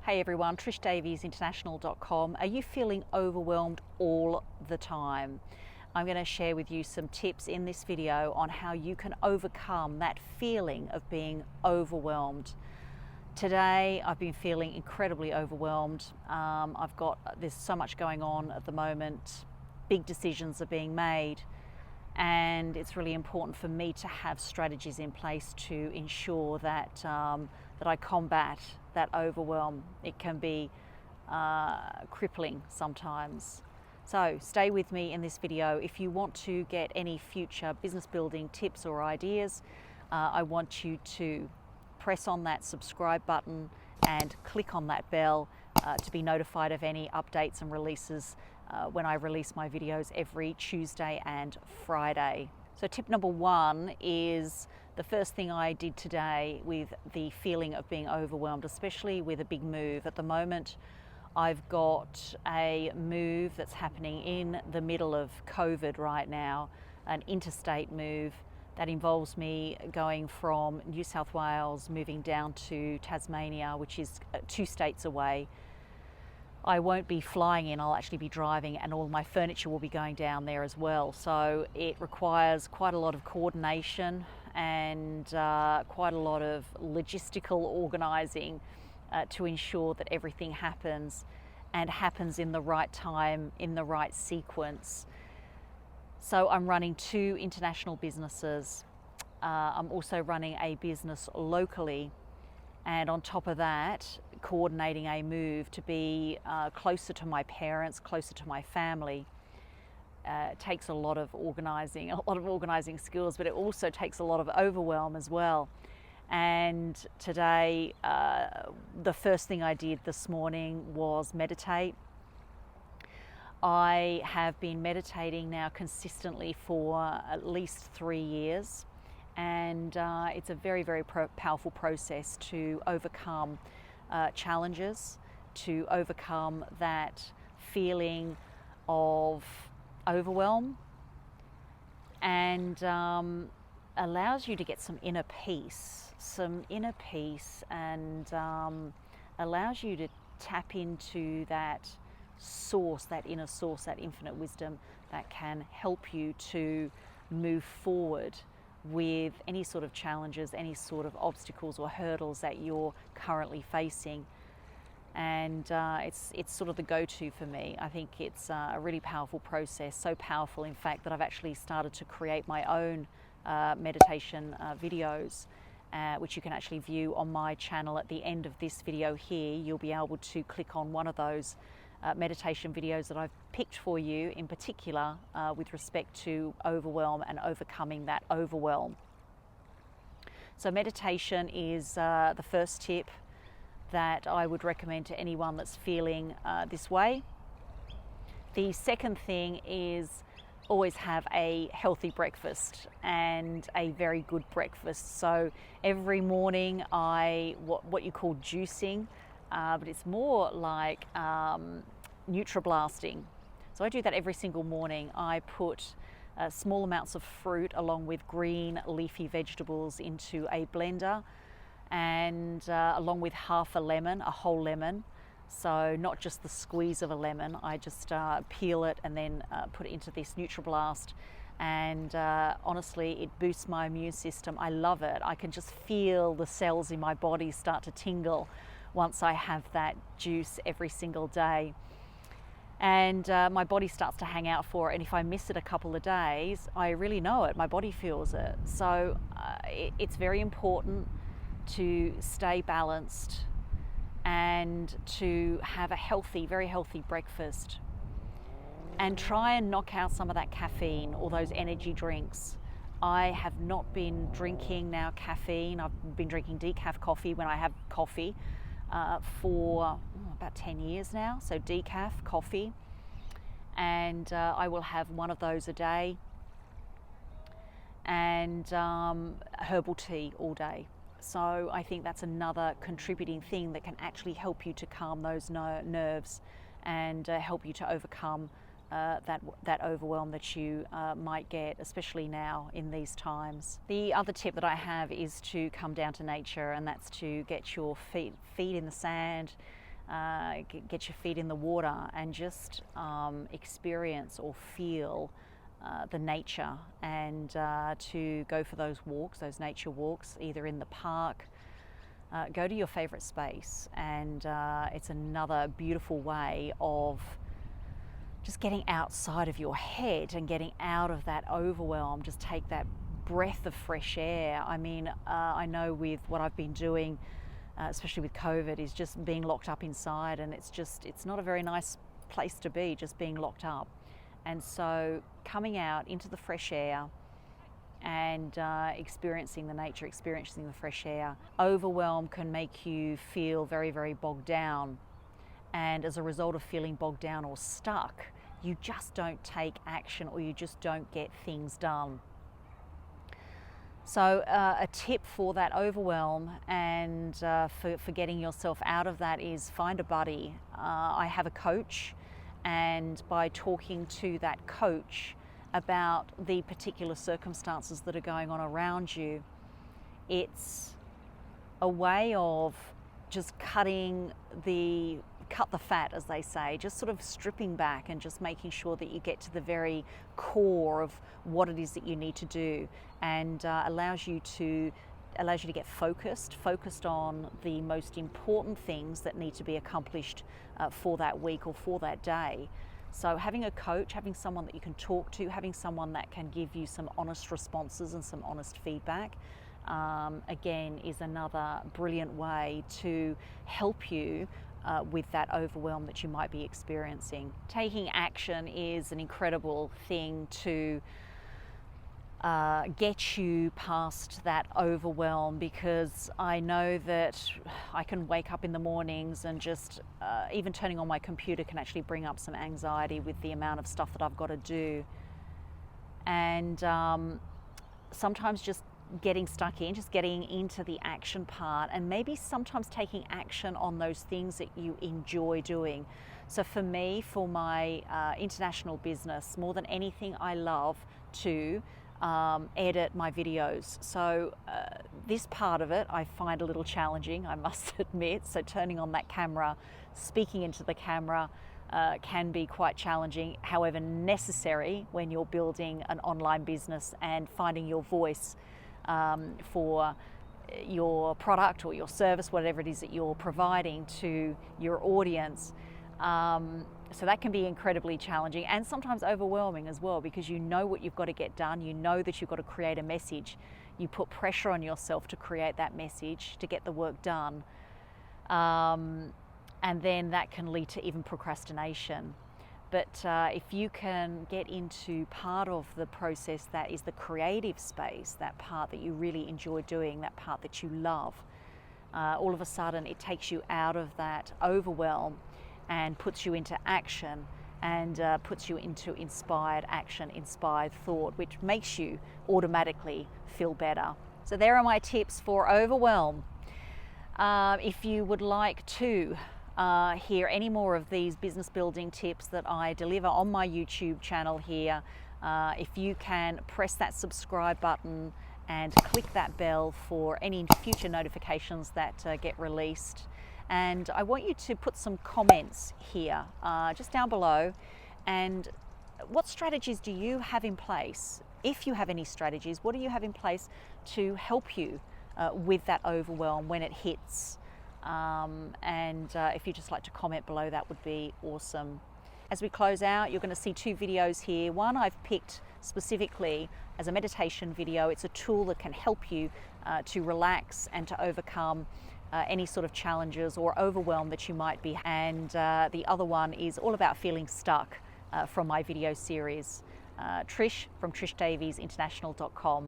Hey everyone, TrishDaviesInternational.com. Are you feeling overwhelmed all the time? I'm going to share with you some tips in this video on how you can overcome that feeling of being overwhelmed. Today I've been feeling incredibly overwhelmed. There's so much going on at the moment. Big decisions are being made, and it's really important for me to have strategies in place to ensure that I combat that overwhelm. It can be crippling sometimes. So stay with me in this video. If you want to get any future business building tips or ideas, I want you to press on that subscribe button and click on that bell to be notified of any updates and releases when I release my videos every Tuesday and Friday. So tip number one is the first thing I did today with the feeling of being overwhelmed, especially with a big move. At the moment, I've got a move that's happening in the middle of COVID right now, an interstate move that involves me going from New South Wales, moving down to Tasmania, which is 2 states away. I won't be flying in, I'll actually be driving, and all my furniture will be going down there as well. So it requires quite a lot of coordination and quite a lot of logistical organising to ensure that everything happens and happens in the right time, in the right sequence. So I'm running 2 international businesses. I'm also running a business locally, and on top of that, coordinating a move to be closer to my parents, closer to my family. It takes a lot of organising skills, but it also takes a lot of overwhelm as well. And today, the first thing I did this morning was meditate. I have been meditating now consistently for at least 3 years, and it's a very, very powerful process to overcome challenges, to overcome that feeling of overwhelm, and allows you to get some inner peace, and allows you to tap into that source, that inner source, that infinite wisdom that can help you to move forward with any sort of challenges, any sort of obstacles or hurdles that you're currently facing. And it's sort of the go-to for me. I think it's a really powerful process, so powerful in fact that I've actually started to create my own meditation videos, which you can actually view on my channel. At the end of this video here, you'll be able to click on one of those meditation videos that I've picked for you in particular with respect to overwhelm and overcoming that overwhelm. So meditation is the first tip that I would recommend to anyone that's feeling this way. The second thing is always have a healthy breakfast, and a very good breakfast. So every morning what you call juicing, but it's more like nutriblasting. So I do that every single morning. I put small amounts of fruit along with green leafy vegetables into a blender, and along with half a lemon, a whole lemon. So not just the squeeze of a lemon, I just peel it and then put it into this NutriBlast, and honestly it boosts my immune system. I love it. I can just feel the cells in my body start to tingle once I have that juice every single day, and my body starts to hang out for it, and if I miss it a couple of days, I really know it, my body feels it. So it's very important to stay balanced and to have a healthy, very healthy breakfast, and try and knock out some of that caffeine or those energy drinks. I have not been drinking now caffeine. I've been drinking decaf coffee when I have coffee for about 10 years now. So decaf coffee, and I will have one of those a day, and herbal tea all day. So I think that's another contributing thing that can actually help you to calm those nerves and help you to overcome that overwhelm that you might get, especially now in these times. The other tip that I have is to come down to nature, and that's to get your feet in the sand, get your feet in the water and just experience or feel the nature, and to go for those walks, those nature walks, either in the park. Go to your favorite space, and it's another beautiful way of just getting outside of your head and getting out of that overwhelm. Just take that breath of fresh air. I mean, I know with what I've been doing, especially with COVID, is just being locked up inside, and it's not a very nice place to be, just being locked up. And so coming out into the fresh air and experiencing the nature, experiencing the fresh air. Overwhelm can make you feel very, very bogged down. And as a result of feeling bogged down or stuck, you just don't take action, or you just don't get things done. So a tip for that overwhelm and for getting yourself out of that is find a buddy. I have a coach, and by talking to that coach about the particular circumstances that are going on around you, it's a way of just cut the fat, as they say, just sort of stripping back and just making sure that you get to the very core of what it is that you need to do, and allows you to get focused on the most important things that need to be accomplished for that week or for that day. So having a coach, having someone that you can talk to, having someone that can give you some honest responses and some honest feedback, again, is another brilliant way to help you with that overwhelm that you might be experiencing. Taking action is an incredible thing to get you past that overwhelm, because I know that I can wake up in the mornings and just even turning on my computer can actually bring up some anxiety with the amount of stuff that I've got to do. And sometimes just getting stuck in, just getting into the action part, and maybe sometimes taking action on those things that you enjoy doing. So for me, for my international business, more than anything, I love to edit my videos. So this part of it I find a little challenging, I must admit. So turning on that camera, speaking into the camera can be quite challenging, however necessary when you're building an online business and finding your voice for your product or your service, whatever it is that you're providing to your audience. So that can be incredibly challenging and sometimes overwhelming as well, because you know what you've got to get done, you know that you've got to create a message, you put pressure on yourself to create that message, to get the work done, and then that can lead to even procrastination. But if you can get into part of the process that is the creative space, that part that you really enjoy doing, that part that you love, all of a sudden it takes you out of that overwhelm and puts you into action, and puts you into inspired action, inspired thought, which makes you automatically feel better. So there are my tips for overwhelm. If you would like to hear any more of these business building tips that I deliver on my YouTube channel here, if you can press that subscribe button and click that bell for any future notifications that get released. And I want you to put some comments here, just down below. And what strategies do you have in place? If you have any strategies, what do you have in place to help you with that overwhelm when it hits? If you'd just like to comment below, that would be awesome. As we close out, you're going to see two videos here. One I've picked specifically as a meditation video. It's a tool that can help you to relax and to overcome any sort of challenges or overwhelm that you might be. And the other one is all about feeling stuck from my video series. Trish from TrishDaviesInternational.com.